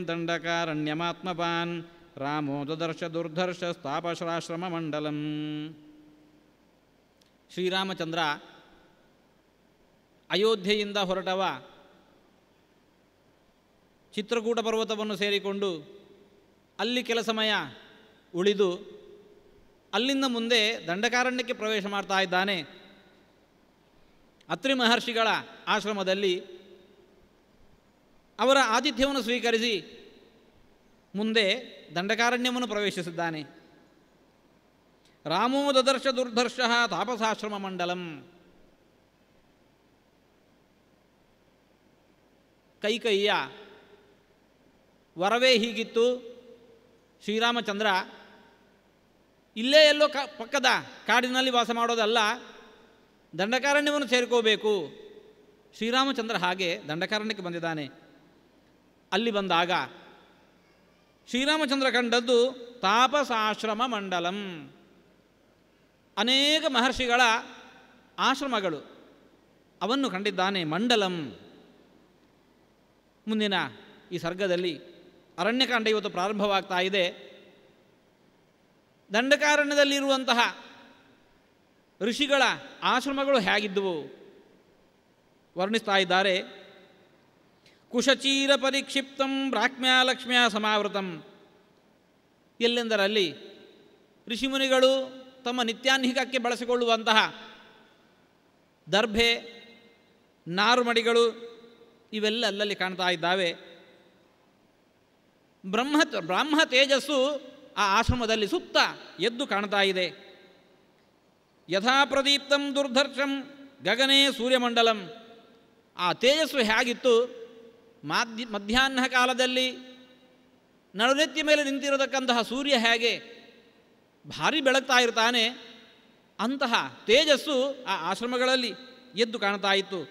ದಂಡಕಾರಣ್ಯಮಾತ್ಮವಾನ್ ರಾಮೋ ದದರ್ಶ ದುರ್ಧರ್ಷ ಸ್ಥಾಪಶ್ರಾಶ್ರಮ ಮಂಡಲಂ. ಶ್ರೀರಾಮಚಂದ್ರ ಅಯೋಧ್ಯೆಯಿಂದ ಹೊರಟವ ಚಿತ್ರಕೂಟ ಪರ್ವತವನ್ನು ಸೇರಿಕೊಂಡು ಅಲ್ಲಿ ಕೆಲ ಸಮಯ ಉಳಿದು ಅಲ್ಲಿಂದ ಮುಂದೆ ದಂಡಕಾರಣ್ಯಕ್ಕೆ ಪ್ರವೇಶ ಮಾಡ್ತಾ ಇದ್ದಾನೆ. ಅತ್ರಿ ಮಹರ್ಷಿಗಳ ಆಶ್ರಮದಲ್ಲಿ ಅವರ ಆತಿಥ್ಯವನ್ನು ಸ್ವೀಕರಿಸಿ ಮುಂದೆ ದಂಡಕಾರಣ್ಯವನ್ನು ಪ್ರವೇಶಿಸಿದ್ದಾನೆ. ರಾಮೋ ದದರ್ಶ ದುರ್ಧರ್ಷ ತಾಪಸಾಶ್ರಮ ಮಂಡಲಂ. ಕೈಕೈಯ ವರವೇ ಹೀಗಿತ್ತು. ಶ್ರೀರಾಮಚಂದ್ರ ಇಲ್ಲೇ ಎಲ್ಲೋ ಪಕ್ಕದ ಕಾಡಿನಲ್ಲಿ ವಾಸ ಮಾಡೋದಲ್ಲ, ದಂಡಕಾರಣ್ಯವನ್ನು ಸೇರ್ಕೋಬೇಕು. ಶ್ರೀರಾಮಚಂದ್ರ ಹಾಗೆ ದಂಡಕಾರಣ್ಯಕ್ಕೆ ಬಂದಿದ್ದಾನೆ. ಅಲ್ಲಿ ಬಂದಾಗ ಶ್ರೀರಾಮಚಂದ್ರ ಕಂಡದ್ದು ತಾಪಸಾಶ್ರಮ ಮಂಡಲಂ, ಅನೇಕ ಮಹರ್ಷಿಗಳ ಆಶ್ರಮಗಳು, ಅವನ್ನು ಕಂಡಿದ್ದಾನೆ. ಮಂಡಲಂ. ಮುಂದಿನ ಈ ಸರ್ಗದಲ್ಲಿ ಅರಣ್ಯಕಾಂಡ ಇವತ್ತು ಪ್ರಾರಂಭವಾಗ್ತಾ ಇದೆ. ದಂಡಕಾರಣ್ಯದಲ್ಲಿರುವಂತಹ ಋಷಿಗಳ ಆಶ್ರಮಗಳು ಹೇಗಿದ್ದುವು ವರ್ಣಿಸ್ತಾ ಇದ್ದಾರೆ. ಕುಶಚೀರ ಪರಿಕ್ಷಿಪ್ತಂ ಬ್ರಾಹ್ಮ್ಯಾಲಕ್ಷ್ಮ್ಯ ಸಮಾವೃತಂ. ಎಲ್ಲೆಂದರಲ್ಲಿ ಋಷಿಮುನಿಗಳು ತಮ್ಮ ನಿತ್ಯಾನ್ಹಿಕಕ್ಕೆ ಬಳಸಿಕೊಳ್ಳುವಂತಹ ದರ್ಭೆ, ನಾರುಮಡಿಗಳು ಇವೆಲ್ಲ ಅಲ್ಲಲ್ಲಿ ಕಾಣ್ತಾ ಇದ್ದಾವೆ. ಬ್ರಹ್ಮ ತೇಜಸ್ಸು ಆ ಆಶ್ರಮದಲ್ಲಿ ಸುತ್ತ ಎದ್ದು ಕಾಣ್ತಾ ಇದೆ. ಯಥಾ ಪ್ರದೀಪ್ತಂ ದುರ್ಧರ್ಷಂ ಗಗನೇ ಸೂರ್ಯಮಂಡಲಂ. ಆ ತೇಜಸ್ಸು ಹೇಗಿತ್ತು, ಮಧ್ಯಾಹ್ನ ಕಾಲದಲ್ಲಿ ನಡುನೆತ್ತಿ ಮೇಲೆ ನಿಂತಿರತಕ್ಕಂತಹ ಸೂರ್ಯ ಹೇಗೆ ಭಾರಿ ಬೆಳಗ್ತಾ ಇರ್ತಾನೆ, ಅಂತಹ ತೇಜಸ್ಸು ಆ ಆಶ್ರಮಗಳಲ್ಲಿ ಎದ್ದು ಕಾಣ್ತಾ ಇತ್ತು.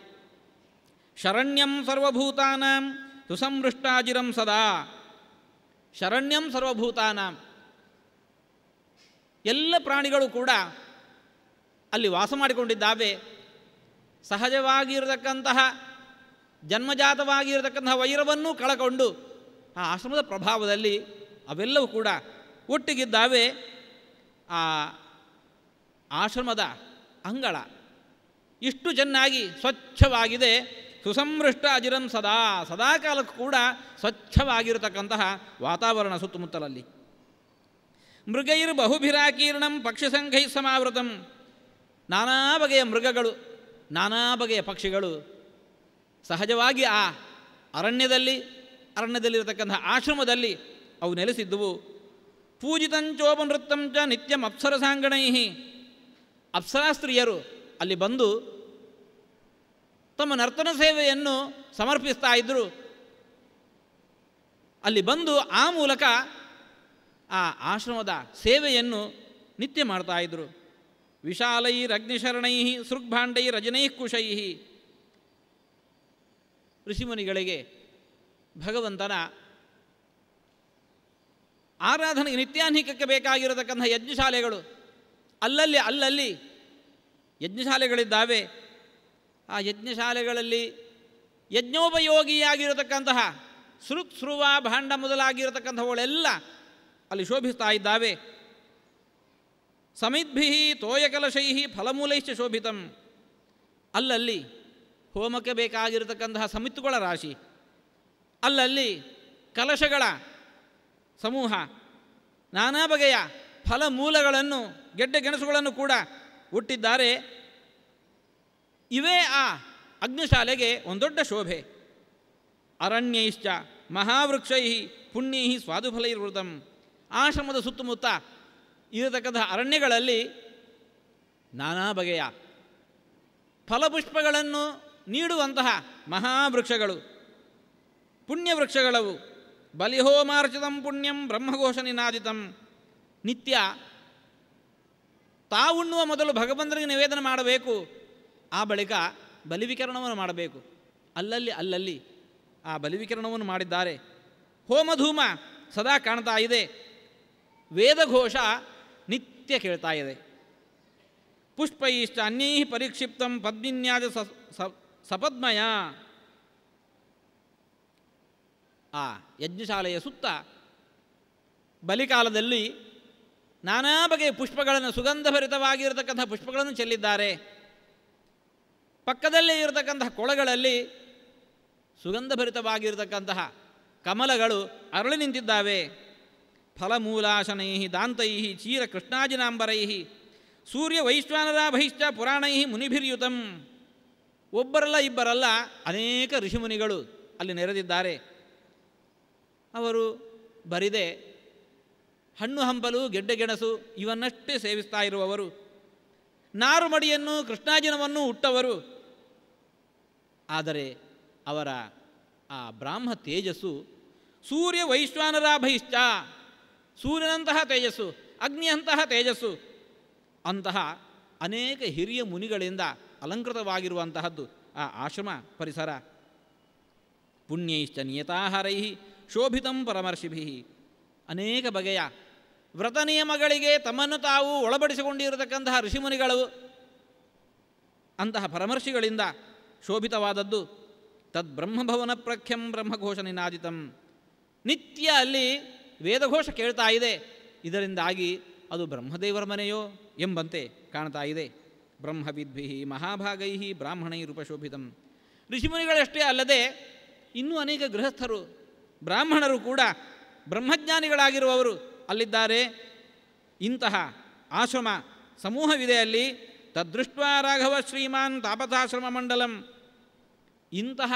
ಶರಣ್ಯಂ ಸರ್ವಭೂತಾನಾಂ ಸುಸಂವೃಷ್ಟಾಜಿರಂ ಸದಾ. ಶರಣ್ಯಂ ಸರ್ವಭೂತಾನಾಂ, ಎಲ್ಲ ಪ್ರಾಣಿಗಳು ಕೂಡ ಅಲ್ಲಿ ವಾಸ ಮಾಡಿಕೊಂಡಿದ್ದಾವೆ. ಸಹಜವಾಗಿರತಕ್ಕಂತಹ ಜನ್ಮಜಾತವಾಗಿರತಕ್ಕಂತಹ ವೈರವನ್ನೂ ಕಳಕೊಂಡು ಆ ಆಶ್ರಮದ ಪ್ರಭಾವದಲ್ಲಿ ಅವೆಲ್ಲವೂ ಕೂಡ ಒಟ್ಟಿಗಿದ್ದಾವೆ. ಆ ಆಶ್ರಮದ ಅಂಗಳ ಇಷ್ಟು ಚೆನ್ನಾಗಿ ಸ್ವಚ್ಛವಾಗಿದೆ. ಸುಸಂವೃಷ್ಟ ಅಜಿರಂ ಸದಾ, ಸದಾಕಾಲಕ್ಕೂ ಕೂಡ ಸ್ವಚ್ಛವಾಗಿರತಕ್ಕಂತಹ ವಾತಾವರಣ ಸುತ್ತಮುತ್ತಲಲ್ಲಿ. ಮೃಗೈರ್ ಬಹುಭಿರಾಕೀರ್ಣಂ ಪಕ್ಷಿ ಸಂಘೈ ಸಮಾವೃತಂ. ನಾನಾ ಬಗೆಯ ಮೃಗಗಳು, ನಾನಾ ಬಗೆಯ ಪಕ್ಷಿಗಳು ಸಹಜವಾಗಿ ಆ ಅರಣ್ಯದಲ್ಲಿರತಕ್ಕಂತಹ ಆಶ್ರಮದಲ್ಲಿ ಅವು ನೆಲೆಸಿದ್ದುವು. ಪೂಜಿತಂಚೋಪನೃತ್ತಂಚ ನಿತ್ಯಂ ಅಪ್ಸರಸಾಂಗಣೈ. ಅಪ್ಸರಾಸ್ತ್ರೀಯರು ಅಲ್ಲಿ ಬಂದು ತಮ್ಮ ನರ್ತನ ಸೇವೆಯನ್ನು ಸಮರ್ಪಿಸ್ತಾ ಇದ್ದರು. ಅಲ್ಲಿ ಬಂದು ಆ ಮೂಲಕ ಆ ಆಶ್ರಮದ ಸೇವೆಯನ್ನು ನಿತ್ಯ ಮಾಡ್ತಾ ಇದ್ದರು. ವಿಶಾಲೈರಗ್ನಿಶರಣೈ ಸೃಗ್ಭಾಂಡೈರಜನೈ ಕುಶೈ. ಋಷಿಮುನಿಗಳಿಗೆ ಭಗವಂತನ ಆರಾಧನೆಗೆ ನಿತ್ಯಾನ್ಹಿಕಕ್ಕೆ ಬೇಕಾಗಿರತಕ್ಕಂಥ ಯಜ್ಞಶಾಲೆಗಳು ಅಲ್ಲಲ್ಲಿ ಯಜ್ಞಶಾಲೆಗಳಿದ್ದಾವೆ. ಆ ಯಜ್ಞಶಾಲೆಗಳಲ್ಲಿ ಯಜ್ಞೋಪಯೋಗಿಯಾಗಿರತಕ್ಕಂತಹ ಸೃವ ಭಾಂಡ ಮೊದಲಾಗಿರತಕ್ಕಂಥವುಗಳೆಲ್ಲ ಅಲ್ಲಿ ಶೋಭಿಸ್ತಾ ಇದ್ದಾವೆ. ಸಮಿದ್ಭಿ ತೋಯಕಲಶೈ ಫಲಮೂಲೈಶ್ಚ ಶೋಭಿತಂ. ಅಲ್ಲಲ್ಲಿ ಹೋಮಕ್ಕೆ ಬೇಕಾಗಿರತಕ್ಕಂತಹ ಸಮಿತ್ತುಗಳ ರಾಶಿ, ಅಲ್ಲಲ್ಲಿ ಕಲಶಗಳ ಸಮೂಹ, ನಾನಾ ಬಗೆಯ ಫಲಮೂಲಗಳನ್ನು ಗೆಡ್ಡೆ ಗೆಣಸುಗಳನ್ನು ಕೂಡ ಹುಟ್ಟಿದ್ದಾರೆ. ಇವೇ ಆ ಅಗ್ನಿಶಾಲೆಗೆ ಒಂದು ದೊಡ್ಡ ಶೋಭೆ. ಅರಣ್ಯೈಶ್ಚ ಮಹಾವೃಕ್ಷೈ ಪುಣ್ಯೈ ಸ್ವಾದುಫಲೈರ್ವೃತಂ. ಆಶ್ರಮದ ಸುತ್ತಮುತ್ತ ಇರತಕ್ಕಂತಹ ಅರಣ್ಯಗಳಲ್ಲಿ ನಾನಾ ಬಗೆಯ ಫಲಪುಷ್ಪಗಳನ್ನು ನೀಡುವಂತಹ ಮಹಾವೃಕ್ಷಗಳು, ಪುಣ್ಯವೃಕ್ಷಗಳವು. ಬಲಿಹೋಮಾರ್ಚಿತಂ ಪುಣ್ಯಂ ಬ್ರಹ್ಮಘೋಷ ನಿನಾದಿತಂ. ನಿತ್ಯ ತಾವುಣ್ಣುವ ಮೊದಲು ಭಗವಂತನಿಗೆ ನಿವೇದನೆ ಮಾಡಬೇಕು, ಆ ಬಳಿಕ ಬಲಿವಿಕರಣವನ್ನು ಮಾಡಬೇಕು. ಅಲ್ಲಲ್ಲಿ ಆ ಬಲಿವಿಕರಣವನ್ನು ಮಾಡಿದ್ದಾರೆ. ಹೋಮಧೂಮ ಸದಾ ಕಾಣ್ತಾ ಇದೆ. ವೇದಘೋಷ ನಿತ್ಯ ಕೇಳ್ತಾ ಇದೆ. ಪುಷ್ಪೈಶ್ಚ ಅನ್ಯೈ ಪರಿಕ್ಷಿಪ್ತಂ ಪದ್ಮಿನ್ಯಾದ ಸಪದ್ಮಯ. ಆ ಯಜ್ಞಶಾಲೆಯ ಸುತ್ತ ಬಲಿಕಾಲದಲ್ಲಿ ನಾನಾ ಬಗೆಯ ಪುಷ್ಪಗಳನ್ನು, ಸುಗಂಧಭರಿತವಾಗಿರತಕ್ಕಂಥ ಪುಷ್ಪಗಳನ್ನು ಚೆಲ್ಲಿದ್ದಾರೆ. ಪಕ್ಕದಲ್ಲೇ ಇರತಕ್ಕಂತಹ ಕೊಳಗಳಲ್ಲಿ ಸುಗಂಧಭರಿತವಾಗಿರತಕ್ಕಂತಹ ಕಮಲಗಳು ಅರಳಿ ನಿಂತಿದ್ದಾವೆ. ಫಲಮೂಲಾಶನೈ ದಾಂತೈ ಚೀರ ಕೃಷ್ಣಾಜಿನಾಂಬರೈ ಸೂರ್ಯ ವೈಶ್ವಾನರಾಭೈಶ್ಚ ಪುರಾಣೈ ಮುನಿಭಿರ್ಯುತಂ. ಒಬ್ಬರಲ್ಲ ಇಬ್ಬರಲ್ಲ ಅನೇಕ ಋಷಿಮುನಿಗಳು ಅಲ್ಲಿ ನೆರೆದಿದ್ದಾರೆ. ಅವರು ಬರಿದೆ ಹಣ್ಣು ಹಂಪಲು ಗೆಡ್ಡೆಗೆಣಸು ಇವನ್ನಷ್ಟೇ ಸೇವಿಸ್ತಾ ಇರುವವರು, ನಾರುಮಡಿಯನ್ನು ಕೃಷ್ಣಾಜಿನವನ್ನು ಹುಟ್ಟವರು. ಆದರೆ ಅವರ ಆ ಬ್ರಾಹ್ಮ ತೇಜಸ್ಸು ಸೂರ್ಯ ವೈಶ್ವಾನರಾಭೈಶ್ಚ, ಸೂರ್ಯನಂತಹ ತೇಜಸ್ಸು, ಅಗ್ನಿಯಂತಹ ತೇಜಸ್ಸು, ಅಂತಹ ಅನೇಕ ಹಿರಿಯ ಮುನಿಗಳಿಂದ ಅಲಂಕೃತವಾಗಿರುವಂತಹದ್ದು ಆ ಆಶ್ರಮ ಪರಿಸರ. ಪುಣ್ಯೈಶ್ಚ ನಿಯತಾಹಾರೈ ಶೋಭಿತಂ ಪರಮರ್ಷಿಭಿ, ಅನೇಕ ಬಗೆಯ ವ್ರತ ನಿಯಮಗಳಿಗೆ ತಮ್ಮನ್ನು ತಾವು ಒಳಪಡಿಸಿಕೊಂಡಿರತಕ್ಕಂತಹ ಋಷಿಮುನಿಗಳು ಅಂತಹ ಪರಮರ್ಷಿಗಳಿಂದ ಶೋಭಿತವಾದದ್ದು. ತದ್ಬ್ರಹ್ಮಭವನ ಪ್ರಖ್ಯಂ ಬ್ರಹ್ಮಘೋಷ ನಿನಾದಿತಂ, ನಿತ್ಯ ಅಲ್ಲಿ ವೇದಘೋಷ ಕೇಳ್ತಾ ಇದೆ. ಇದರಿಂದಾಗಿ ಅದು ಬ್ರಹ್ಮದೇವರ ಮನೆಯೋ ಎಂಬಂತೆ ಕಾಣ್ತಾ ಇದೆ. ಬ್ರಹ್ಮವಿದ್ಭಿ ಮಹಾಭಾಗೈ ಬ್ರಾಹ್ಮಣೈರುಪಶೋಭಿತಂ. ಋಷಿಮುನಿಗಳಷ್ಟೇ ಅಲ್ಲದೆ ಇನ್ನೂ ಅನೇಕ ಗೃಹಸ್ಥರು ಬ್ರಾಹ್ಮಣರು ಕೂಡ ಬ್ರಹ್ಮಜ್ಞಾನಿಗಳಾಗಿರುವವರು ಅಲ್ಲಿದ್ದಾರೆ. ಇಂತಹ ಆಶ್ರಮ ಸಮೂಹವಿದೆ ಅಲ್ಲಿ. ತದೃಷ್ಟ ರಾಘವ ಶ್ರೀಮಾನ್ ತಾಪಸಾಶ್ರಮ ಮಂಡಲಂ, ಇಂತಹ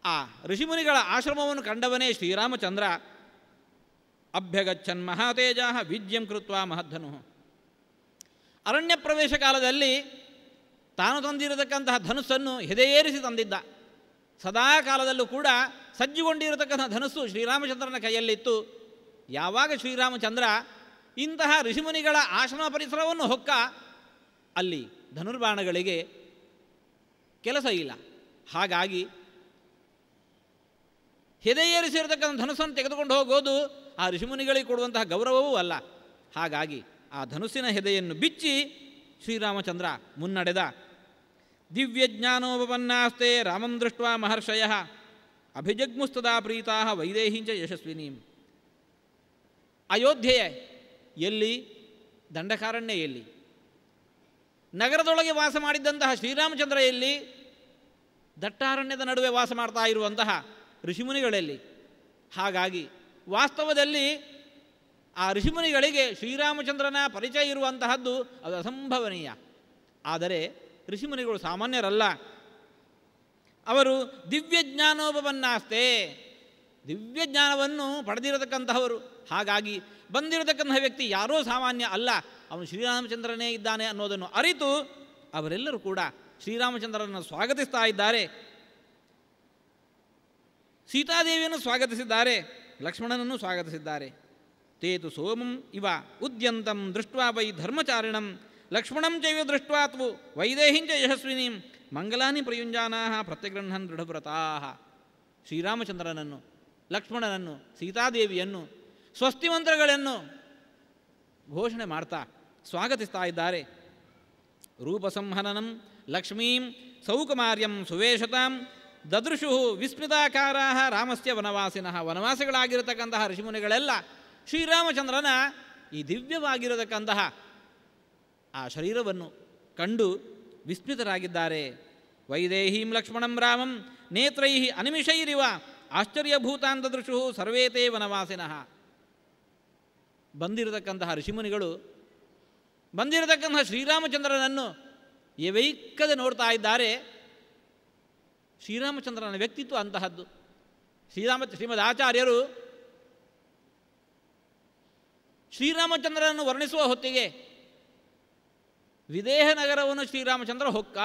ಆ ಋಷಿಮುನಿಗಳ ಆಶ್ರಮವನ್ನು ಕಂಡವನೇ ಶ್ರೀರಾಮಚಂದ್ರ ಅಭ್ಯಗಚ್ಚನ್ ಮಹಾತೇಜ ವಿಜ್ಯಂ ಕೃತ್ವ ಮಹದ್ಧನು. ಅರಣ್ಯ ಪ್ರವೇಶ ಕಾಲದಲ್ಲಿ ತಾನು ತಂದಿರತಕ್ಕಂತಹ ಧನುಸ್ಸನ್ನು ಹೆದೆಯೇರಿಸಿ ತಂದಿದ್ದ. ಸದಾ ಕಾಲದಲ್ಲೂ ಕೂಡ ಸಜ್ಜುಗೊಂಡಿರತಕ್ಕಂಥ ಧನುಸ್ಸು ಶ್ರೀರಾಮಚಂದ್ರನ ಕೈಯಲ್ಲಿತ್ತು. ಯಾವಾಗ ಶ್ರೀರಾಮಚಂದ್ರ ಇಂತಹ ಋಷಿಮುನಿಗಳ ಆಶ್ರಮ ಪರಿಸರವನ್ನು ಹೊಕ್ಕ, ಅಲ್ಲಿ ಧನುರ್ಬಾಣಗಳಿಗೆ ಕೆಲಸ ಇಲ್ಲ. ಹಾಗಾಗಿ ಹೆದೆಯೇರಿಸಿರತಕ್ಕಂಥ ಧನುಸ್ಸನ್ನು ತೆಗೆದುಕೊಂಡು ಹೋಗೋದು ಆ ಋಷಿಮುನಿಗಳಿಗೆ ಕೊಡುವಂತಹ ಗೌರವವೂ ಅಲ್ಲ. ಹಾಗಾಗಿ ಆ ಧನುಸ್ಸಿನ ಹೆದೆಯನ್ನು ಬಿಚ್ಚಿ ಶ್ರೀರಾಮಚಂದ್ರ ಮುನ್ನಡೆದ. ದಿವ್ಯಜ್ಞಾನೋಪನ್ನಾಸ್ತೆ ರಾಮಂ ದೃಷ್ಟ ಮಹರ್ಷಯ ಅಭಿಜಗ್ಮುಸ್ತದಾ ಪ್ರೀತಾ ವೈದೇಹಿಂಚ ಯಶಸ್ವಿನೀಂ. ಅಯೋಧ್ಯೆಯ ಎಲ್ಲಿ, ದಂಡಕಾರಣ್ಯ ಎಲ್ಲಿ, ನಗರದೊಳಗೆ ವಾಸ ಮಾಡಿದ್ದಂತಹ ಶ್ರೀರಾಮಚಂದ್ರ ಎಲ್ಲಿ, ದಟ್ಟಾರಣ್ಯದ ನಡುವೆ ವಾಸ ಮಾಡ್ತಾ ಇರುವಂತಹ ಋಷಿಮುನಿಗಳಲ್ಲಿ. ಹಾಗಾಗಿ ವಾಸ್ತವದಲ್ಲಿ ಆ ಋಷಿಮುನಿಗಳಿಗೆ ಶ್ರೀರಾಮಚಂದ್ರನ ಪರಿಚಯ ಇರುವಂತಹದ್ದು ಅದು ಅಸಂಭವನೀಯ. ಆದರೆ ಋಷಿಮುನಿಗಳು ಸಾಮಾನ್ಯರಲ್ಲ. ಅವರು ದಿವ್ಯಜ್ಞಾನೋಪನ್ನಾಸ್ತೆ, ದಿವ್ಯಜ್ಞಾನವನ್ನು ಪಡೆದಿರತಕ್ಕಂತಹವರು. ಹಾಗಾಗಿ ಬಂದಿರತಕ್ಕಂತಹ ವ್ಯಕ್ತಿ ಯಾರೋ ಸಾಮಾನ್ಯ ಅಲ್ಲ, ಅವನು ಶ್ರೀರಾಮಚಂದ್ರನೇ ಇದ್ದಾನೆ ಅನ್ನೋದನ್ನು ಅರಿತು ಅವರೆಲ್ಲರೂ ಕೂಡ ಶ್ರೀರಾಮಚಂದ್ರನನ್ನು ಸ್ವಾಗತಿಸ್ತಾ ಇದ್ದಾರೆ. ಸೀತಾದೇವಿಯನ್ನು ಸ್ವಾಗತಿಸಿದ್ದಾರೆ, ಲಕ್ಷ್ಮಣನನ್ನು ಸ್ವಾಗತಿಸಿದ್ದಾರೆ. ತೇತು ಸೋಮಂ ಇವ ಉದ್ಯಂತಂ ದೃಷ್ಟ್ವಾ ವೈ ಧರ್ಮಚಾರಿಣಂ ಲಕ್ಷ್ಮಣಂ ಚೈವ ದೃಷ್ಟ್ವಾ ತ್ವು ವೈದೇಹಿಂಚ ಯಶಸ್ವಿನೀಂ ಮಂಗಲಾನಿ ಪ್ರಯುಂಜಾನಾ ಪ್ರತ್ಯಗೃಹನ್ ದೃಢವ್ರತಾ. ಶ್ರೀರಾಮಚಂದ್ರನನ್ನು, ಲಕ್ಷ್ಮಣನನ್ನು, ಸೀತಾದೇವಿಯನ್ನು ಸ್ವಸ್ತಿ ಮಂತ್ರಗಳನ್ನು ಘೋಷಣೆ ಮಾಡ್ತಾ ಸ್ವಾಗತಿಸ್ತಾ ಇದ್ದಾರೆ. ರೂಪಸಂಹನನಂ ಲಕ್ಷ್ಮೀಂ ಸೌಕುಮಾರ್ಯಂ ಸುವೇಶತಾಂ ದದೃಶು ವಿಸ್ಮಿತಾಕಾರಾ ರಾಮಸ್ಯ ವನವಾಸಿನಃ. ವನವಾಸಿಗಳಾಗಿರತಕ್ಕಂತಹ ಋಷಿಮುನಿಗಳೆಲ್ಲ ಶ್ರೀರಾಮಚಂದ್ರನ ಈ ದಿವ್ಯವಾಗಿರತಕ್ಕಂತಹ ಆ ಶರೀರವನ್ನು ಕಂಡು ವಿಸ್ಮಿತರಾಗಿದ್ದಾರೆ. ವೈದೇಹೀಂ ಲಕ್ಷ್ಮಣಂ ರಾಮಂ ನೇತ್ರೈ ಅನಿಮಿಷೈರಿವ ಆಶ್ಚರ್ಯಭೂತಾನ್ ದದೃಶು ಸರ್ವೇತೇ ವನವಾಸಿನಃ. ಬಂದಿರತಕ್ಕಂತಹ ಋಷಿಮುನಿಗಳು ಬಂದಿರತಕ್ಕಂತಹ ಶ್ರೀರಾಮಚಂದ್ರನನ್ನು ಎವೈಕ್ಕದೆ ನೋಡ್ತಾ ಇದ್ದಾರೆ. ಶ್ರೀರಾಮಚಂದ್ರನ ವ್ಯಕ್ತಿತ್ವ ಅಂತಹದ್ದು. ಶ್ರೀಮದ್ ಆಚಾರ್ಯರು ಶ್ರೀರಾಮಚಂದ್ರನನ್ನು ವರ್ಣಿಸುವ ಹೊತ್ತಿಗೆ ವಿದೇಹ ನಗರವನ್ನು ಶ್ರೀರಾಮಚಂದ್ರ ಹೊಕ್ಕ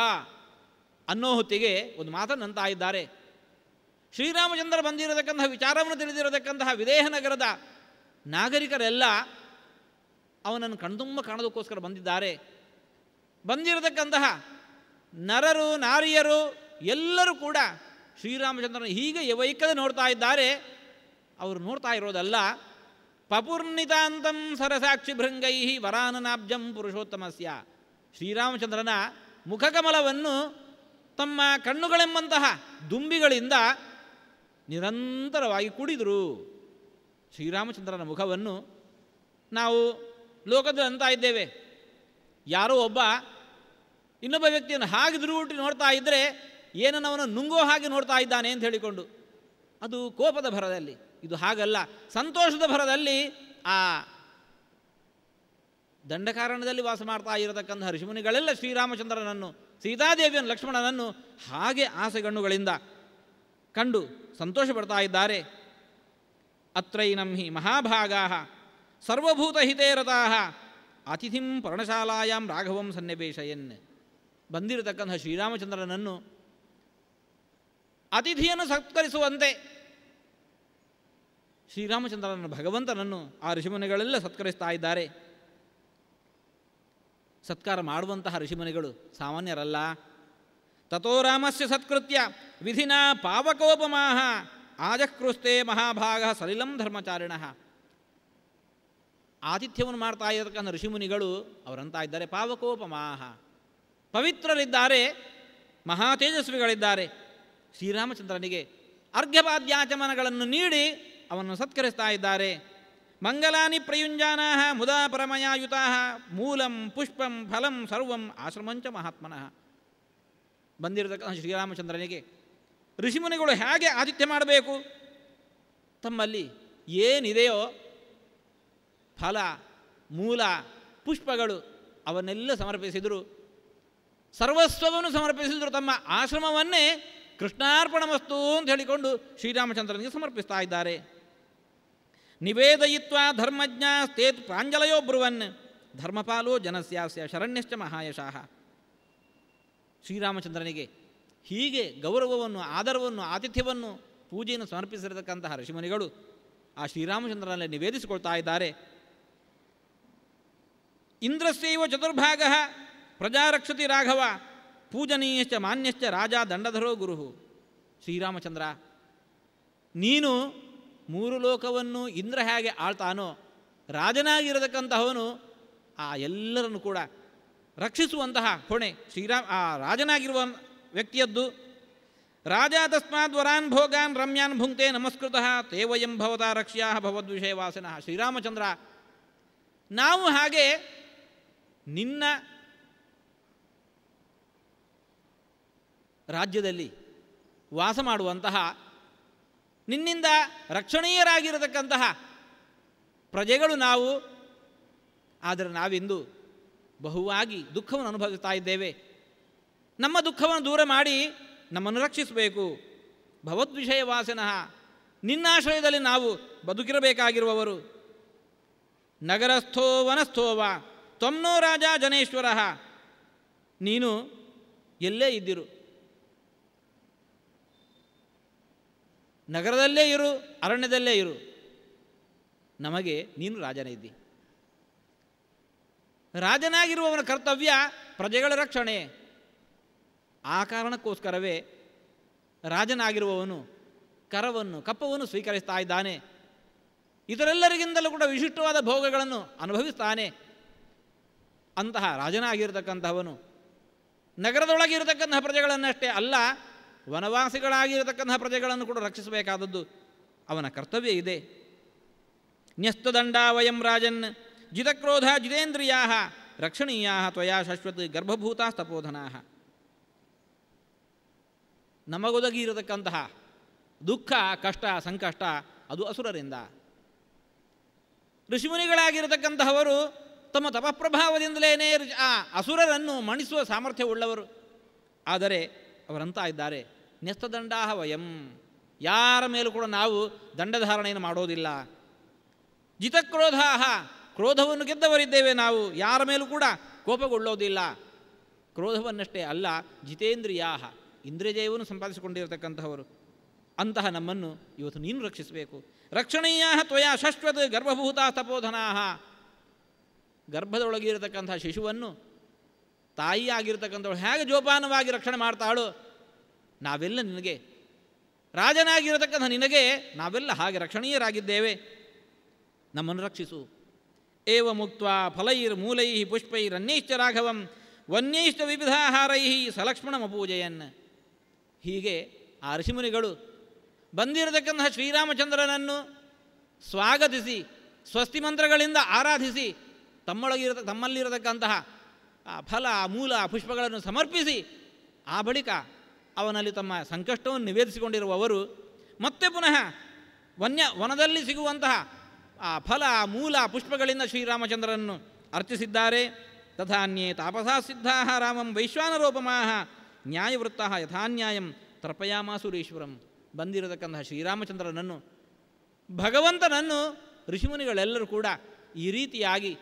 ಅನ್ನೋ ಹೊತ್ತಿಗೆ ಒಂದು ಮಾತನ್ನು ಅಂತಾ ಇದ್ದಾರೆ. ಶ್ರೀರಾಮಚಂದ್ರ ಬಂದಿರತಕ್ಕಂತಹ ವಿಚಾರವನ್ನು ತಿಳಿದಿರತಕ್ಕಂತಹ ವಿದೇಹ ನಗರದ ನಾಗರಿಕರೆಲ್ಲ ಅವನನ್ನು ಕಣ್ತುಂಬ ಕಾಣೋದಕ್ಕೋಸ್ಕರ ಬಂದಿದ್ದಾರೆ. ಬಂದಿರತಕ್ಕಂತಹ ನರರು ನಾರಿಯರು ಎಲ್ಲರೂ ಕೂಡ ಶ್ರೀರಾಮಚಂದ್ರನ ಹೀಗೆ ಯವೈಕದೆ ನೋಡ್ತಾ ಇದ್ದಾರೆ. ಅವರು ನೋಡ್ತಾ ಇರೋದಲ್ಲ, ಪಪುರ್ನಿತಾಂತಂ ಸರಸಾಕ್ಷಿ ಭೃಂಗೈ ವರಾನನಾಬ್ಜಂ ಪುರುಷೋತ್ತಮಸ್ಯ. ಶ್ರೀರಾಮಚಂದ್ರನ ಮುಖಕಮಲವನ್ನು ತಮ್ಮ ಕಣ್ಣುಗಳೆಂಬಂತಹ ದುಂಬಿಗಳಿಂದ ನಿರಂತರವಾಗಿ ಕುಡಿದರು. ಶ್ರೀರಾಮಚಂದ್ರನ ಮುಖವನ್ನು ನಾವು ಲೋಕದಲ್ಲಿ ಅಂತ ಇದ್ದೇವೆ, ಯಾರೋ ಒಬ್ಬ ಇನ್ನೊಬ್ಬ ವ್ಯಕ್ತಿಯನ್ನು ಹಾಗೆ ದುರುಗುಟ್ಟಿ ನೋಡ್ತಾ ಇದ್ದರೆ ಏನನ್ನವನು ನುಂಗೋ ಹಾಗೆ ನೋಡ್ತಾ ಇದ್ದಾನೆ ಅಂತ ಹೇಳಿಕೊಂಡು, ಅದು ಕೋಪದ ಭರದಲ್ಲಿ. ಇದು ಹಾಗಲ್ಲ, ಸಂತೋಷದ ಭರದಲ್ಲಿ ಆ ದಂಡಕಾರಣ್ಯದಲ್ಲಿ ವಾಸ ಮಾಡ್ತಾ ಇರತಕ್ಕಂಥ ಋಷಿಮುನಿಗಳೆಲ್ಲ ಶ್ರೀರಾಮಚಂದ್ರನನ್ನು, ಸೀತಾದೇವಿಯನ್ನು, ಲಕ್ಷ್ಮಣನನ್ನು ಹಾಗೆ ಆಸೆಗಣ್ಣುಗಳಿಂದ ಕಂಡು ಸಂತೋಷ ಪಡ್ತಾ ಇದ್ದಾರೆ. ಅತ್ರೈನಂ ಹಿ ಮಹಾಭಾಗಾ ಸರ್ವಭೂತಹಿತೇ ರತಾಃ ಅತಿಥಿಂ ಪರ್ಣಶಾಲಾಯಾಂ ರಾಘವಂ ಸನ್ನಿವೇಶಯನ್. ಬಂದಿರತಕ್ಕಂಥ ಶ್ರೀರಾಮಚಂದ್ರನನ್ನು ಅತಿಥಿಯನ್ನು ಸತ್ಕರಿಸುವಂತೆ ಶ್ರೀರಾಮಚಂದ್ರನನ್ನು, ಭಗವಂತನನ್ನು ಆ ಋಷಿಮುನಿಗಳೆಲ್ಲ ಸತ್ಕರಿಸ್ತಾ ಇದ್ದಾರೆ. ಸತ್ಕಾರ ಮಾಡುವಂತಹ ಋಷಿಮುನಿಗಳು ಸಾಮಾನ್ಯರಲ್ಲ. ತಥೋ ರಾಮಸ್ಯ ಸತ್ಕೃತ್ಯ ವಿಧಿನಾ ಪಾವಕೋಪಮಾಹ ಆಜಕ್ರುಸ್ತೆ ಮಹಾಭಾಗ ಸಲಿಲಂ ಧರ್ಮಚಾರಿಣಃ. ಆತಿಥ್ಯವನ್ನು ಮಾಡ್ತಾ ಇರತಕ್ಕಂಥ ಋಷಿಮುನಿಗಳು ಅವರಂತ ಇದ್ದಾರೆ, ಪಾವಕೋಪಮಾಹ, ಪವಿತ್ರರಿದ್ದಾರೆ, ಮಹಾ ತೇಜಸ್ವಿಗಳಿದ್ದಾರೆ. ಶ್ರೀರಾಮಚಂದ್ರನಿಗೆ ಅರ್ಘ್ಯಪಾದ್ಯಾಚಮನಗಳನ್ನು ನೀಡಿ ಅವನ್ನು ಸತ್ಕರಿಸ್ತಾ ಇದ್ದಾರೆ. ಮಂಗಲಾನಿ ಪ್ರಯುಂಜಾನಾಃ ಮುದಾ ಪರಮಯಾಯುತಾಃ ಮೂಲಂ ಪುಷ್ಪಂ ಫಲಂ ಸರ್ವಂ ಆಶ್ರಮಂಚ ಮಹಾತ್ಮನಃ. ಬಂದಿರತಕ್ಕಂಥ ಶ್ರೀರಾಮಚಂದ್ರನಿಗೆ ಋಷಿಮುನಿಗಳು ಹೇಗೆ ಆತಿಥ್ಯ ಮಾಡಬೇಕು, ತಮ್ಮಲ್ಲಿ ಏನಿದೆಯೋ ಫಲ, ಮೂಲ, ಪುಷ್ಪಗಳು ಅವನ್ನೆಲ್ಲ ಸಮರ್ಪಿಸಿದರು. ಸರ್ವಸ್ವವನ್ನು ಸಮರ್ಪಿಸಿದರು. ತಮ್ಮ ಆಶ್ರಮವನ್ನೇ ಕೃಷ್ಣಾರ್ಪಣಮಸ್ತು ಅಂತ ಹೇಳಿಕೊಂಡು ಶ್ರೀರಾಮಚಂದ್ರನಿಗೆ ಸಮರ್ಪಿಸ್ತಾ ಇದ್ದಾರೆ. ನಿವೇದಯಿತ್ವ ಧರ್ಮಜ್ಞ ಸ್ಥೇತ್ ಪ್ರಾಂಜಲಯೋ ಬ್ರುವನ್ ಧರ್ಮಪಾಲೋ ಜನಸ್ಯಾಸ್ಯ ಶರಣ್ಯಶ್ಚ ಮಹಾಯಶಃ. ಶ್ರೀರಾಮಚಂದ್ರನಿಗೆ ಹೀಗೆ ಗೌರವವನ್ನು, ಆದರವನ್ನು, ಆತಿಥ್ಯವನ್ನು, ಪೂಜೆಯನ್ನು ಸಮರ್ಪಿಸಿರತಕ್ಕಂತಹ ಋಷಿಮುನಿಗಳು ಆ ಶ್ರೀರಾಮಚಂದ್ರನಲ್ಲಿ ನಿವೇದಿಸಿಕೊಳ್ತಾ ಇದ್ದಾರೆ. ಇಂದ್ರಸ್ಯೈವ ಚತುರ್ಭಾಗ ಪ್ರಜಾರಕ್ಷತಿ ರಾಘವ ಪೂಜನೀಯಶ್ಚ ಮಾನ್ಯಶ್ಚ ರಾಜ ದಂಡಧರೋ ಗುರು. ಶ್ರೀರಾಮಚಂದ್ರ, ನೀನು ಮೂರು ಲೋಕವನ್ನು ಇಂದ್ರ ಹೇಗೆ ಆಳ್ತಾನೋ, ರಾಜನಾಗಿರತಕ್ಕಂತಹವನು ಆ ಎಲ್ಲರನ್ನು ಕೂಡ ರಕ್ಷಿಸುವಂತಹ ಹೊಣೆ ಆ ರಾಜನಾಗಿರುವ ವ್ಯಕ್ತಿಯದ್ದು. ರಾಜ ತಸ್ಮಾದ್ ವರಾನ್ ಭೋಗಾನ್ ರಮ್ಯಾನ್ ಭುಂಕ್ತೆ ನಮಸ್ಕೃತಃ ತೇ ವಯಂ ಭವತಾ ರಕ್ಷ್ಯಾ ಭವದ್ವಿಷಯವಾಸಿನಃ. ಶ್ರೀರಾಮಚಂದ್ರ, ನಾವು ಹಾಗೆ ನಿನ್ನ ರಾಜ್ಯದಲ್ಲಿ ವಾಸ ಮಾಡುವಂತಹ, ನಿನ್ನಿಂದ ರಕ್ಷಣೀಯರಾಗಿರತಕ್ಕಂತಹ ಪ್ರಜೆಗಳು ನಾವು. ಆದರೆ ನಾವಿಂದು ಬಹುವಾಗಿ ದುಃಖವನ್ನು ಅನುಭವಿಸ್ತಾ ಇದ್ದೇವೆ. ನಮ್ಮ ದುಃಖವನ್ನು ದೂರ ಮಾಡಿ ನಮ್ಮನ್ನು ರಕ್ಷಿಸಬೇಕು. ಭವದ್ವಿಷಯವಾಸಿನಃ, ನಿನ್ನಾಶ್ರಯದಲ್ಲಿ ನಾವು ಬದುಕಿರಬೇಕಾಗಿರುವವರು. ನಗರಸ್ಥೋ ವನಸ್ಥೋವ ತ್ವಮ್ನೋ ರಾಜ ಜನೇಶ್ವರ. ನೀನು ಎಲ್ಲೇ ಇದ್ದಿರು, ನಗರದಲ್ಲೇ ಇರು, ಅರಣ್ಯದಲ್ಲೇ ಇರು, ನಮಗೆ ನೀನು ರಾಜನೇ ಇದ್ದಿ. ರಾಜನಾಗಿರುವವನ ಕರ್ತವ್ಯ ಪ್ರಜೆಗಳ ರಕ್ಷಣೆ. ಆ ಕಾರಣಕ್ಕೋಸ್ಕರವೇ ರಾಜನಾಗಿರುವವನು ಕರವನ್ನು, ಕಪ್ಪವನ್ನು ಸ್ವೀಕರಿಸ್ತಾ ಇದ್ದಾನೆ. ಇದರೆಲ್ಲರಿಗಿಂತಲೂ ಕೂಡ ವಿಶಿಷ್ಟವಾದ ಭೋಗಗಳನ್ನು ಅನುಭವಿಸ್ತಾನೆ. ಅಂತಹ ರಾಜನಾಗಿರತಕ್ಕಂಥವನು ನಗರದೊಳಗಿರತಕ್ಕಂತಹ ಪ್ರಜೆಗಳನ್ನಷ್ಟೇ ಅಲ್ಲ, ವನವಾಸಿಗಳಾಗಿರತಕ್ಕಂತಹ ಪ್ರಜೆಗಳನ್ನು ಕೂಡ ರಕ್ಷಿಸಬೇಕಾದದ್ದು ಅವನ ಕರ್ತವ್ಯ ಇದೆ. ನ್ಯಸ್ತದಂಡ ವಯಂ ರಾಜನ್ ಜಿತಕ್ರೋಧ ಜಿತೇಂದ್ರಿಯಾ ರಕ್ಷಣೀಯಾ ತ್ವಯಾ ಶಾಶ್ವತ್ ಗರ್ಭಭೂತಾ ತಪೋಧನಾ. ನಮಗೊದಗಿರತಕ್ಕಂತಹ ದುಃಖ, ಕಷ್ಟ, ಸಂಕಷ್ಟ ಅದು ಅಸುರರಿಂದ. ಋಷಿಮುನಿಗಳಾಗಿರತಕ್ಕಂತಹವರು ತಮ್ಮ ತಪಪ್ರಭಾವದಿಂದಲೇ ಆ ಅಸುರರನ್ನು ಮಣಿಸುವ ಸಾಮರ್ಥ್ಯವುಳ್ಳವರು. ಆದರೆ ಅವರಂತ ಇದ್ದಾರೆ, ನ್ಯಸ್ತದಂಡಾಹ ವಯಂ, ಯಾರ ಮೇಲೂ ಕೂಡ ನಾವು ದಂಡಧಾರಣೆಯನ್ನು ಮಾಡೋದಿಲ್ಲ. ಜಿತಕ್ರೋಧಾಹ, ಕ್ರೋಧವನ್ನು ಗೆದ್ದವರಿದ್ದೇವೆ ನಾವು, ಯಾರ ಮೇಲೂ ಕೂಡ ಕೋಪಗೊಳ್ಳೋದಿಲ್ಲ. ಕ್ರೋಧವನ್ನಷ್ಟೇ ಅಲ್ಲ, ಜಿತೇಂದ್ರಿಯಾಹ, ಇಂದ್ರಿಯಜಯವನ್ನು ಸಂಪಾದಿಸಿಕೊಂಡಿರತಕ್ಕಂತಹವರು. ಅಂತಹ ನಮ್ಮನ್ನು ಇವತ್ತು ನೀನು ರಕ್ಷಿಸಬೇಕು. ರಕ್ಷಣೀಯ ತ್ವಯಾ ಶಾಶ್ವತ ಗರ್ಭಭೂತ ತಪೋಧನಾ. ಗರ್ಭದೊಳಗಿರತಕ್ಕಂಥ ಶಿಶುವನ್ನು ತಾಯಿಯಾಗಿರ್ತಕ್ಕಂಥವಳು ಹೇಗೆ ಜೋಪಾನವಾಗಿ ರಕ್ಷಣೆ ಮಾಡ್ತಾಳೋ, ನಾವೆಲ್ಲ ನಿನಗೆ, ರಾಜನಾಗಿರತಕ್ಕಂಥ ನಿನಗೆ ನಾವೆಲ್ಲ ಹಾಗೆ ರಕ್ಷಣೀಯರಾಗಿದ್ದೇವೆ. ನಮ್ಮನ್ನು ರಕ್ಷಿಸು. ಏವ ಮುಕ್ತ ಫಲೈರ್ ಮೂಲೈ ಪುಷ್ಪೈರನ್ಯೈಶ್ಚ ರಾಘವಂ ವನ್ಯೈಶ್ಚ ವಿವಿಧಾಹಾರೈ ಸಲಕ್ಷ್ಮಣಮಪೂಜಯನ್. ಹೀಗೆ ಆ ಋಷಿಮುನಿಗಳು ಬಂದಿರತಕ್ಕಂತಹ ಶ್ರೀರಾಮಚಂದ್ರನನ್ನು ಸ್ವಾಗತಿಸಿ ಸ್ವಸ್ತಿ ಮಂತ್ರಗಳಿಂದ ಆರಾಧಿಸಿ ತಮ್ಮಲ್ಲಿರತಕ್ಕಂತಹ ಫಲ ಮೂಲ ಪುಷ್ಪಗಳನ್ನು ಸಮರ್ಪಿಸಿ ಆ ಬಳಿಕ ಅವನಲ್ಲಿ ತಮ್ಮ ಸಂಕಷ್ಟವನ್ನು ನಿವೇದಿಸಿಕೊಂಡಿರುವವರು ಮತ್ತೆ ಪುನಃ ವನದಲ್ಲಿ ಸಿಗುವಂತಹ ಆ ಫಲ ಮೂಲ ಪುಷ್ಪಗಳಿಂದ ಶ್ರೀರಾಮಚಂದ್ರನನ್ನು ಅರ್ಚಿಸಿದ್ದಾರೆ. ತಥಾನ್ಯೇ ತಾಪಸಾ ಸಿದ್ಧಾ ರಾಮಂ ವೈಶ್ವಾನರೋಪಮಾಹ ನ್ಯಾಯವೃತ್ತ ಯಥಾನ್ಯಾಯಂ ತರ್ಪಯಾಮಾಸುರೇಶ್ವರಂ. ಬಂದಿರತಕ್ಕಂತಹ ಶ್ರೀರಾಮಚಂದ್ರನನ್ನು ಭಗವಂತನನ್ನು ಋಷಿಮುನಿಗಳೆಲ್ಲರೂ ಕೂಡ ಈ ರೀತಿಯಾಗಿ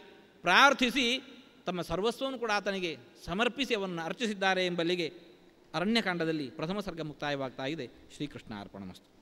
ಪ್ರಾರ್ಥಿಸಿ ತಮ್ಮ ಸರ್ವಸ್ವವನ್ನು ಕೂಡ ಆತನಿಗೆ ಸಮರ್ಪಿಸಿ ಅವನ್ನು ಅರ್ಚಿಸಿದ್ದಾರೆ ಎಂಬಲ್ಲಿಗೆ ಅರಣ್ಯಕಾಂಡದಲ್ಲಿ ಪ್ರಥಮ ಸರ್ಗ ಮುಕ್ತಾಯವಾಗ್ತಾ ಇದೆ. ಶ್ರೀಕೃಷ್ಣ ಅರ್ಪಣಮಸ್ತು.